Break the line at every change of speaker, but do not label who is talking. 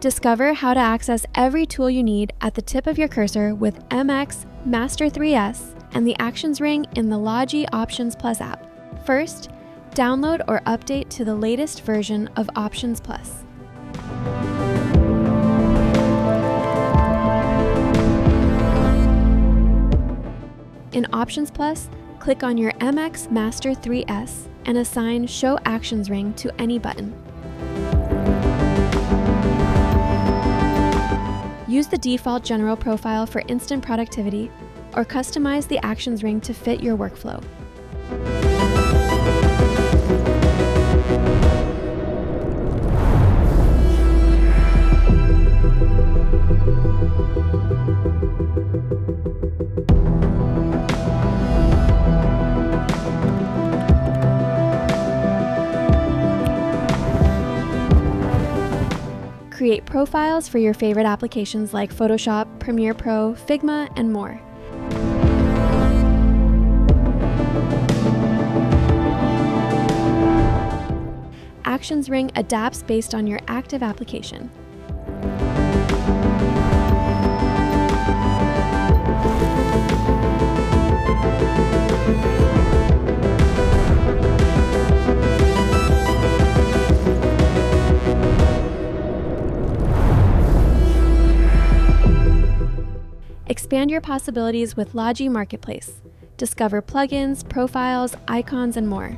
Discover how to access every tool you need at the tip of your cursor with MX Master 3S and the Actions ring in the Logi Options Plus app. First, download or update to the latest version of Options Plus. In Options Plus, click on your MX Master 3S and assign Show Actions ring to any button. Use the default general profile for instant productivity, or customize the Actions ring to fit your workflow. Create profiles for your favorite applications like Photoshop, Premiere Pro, Figma, and more. Actions ring adapts based on your active application. Expand your possibilities with Logi Marketplace. Discover plugins, profiles, icons, and more.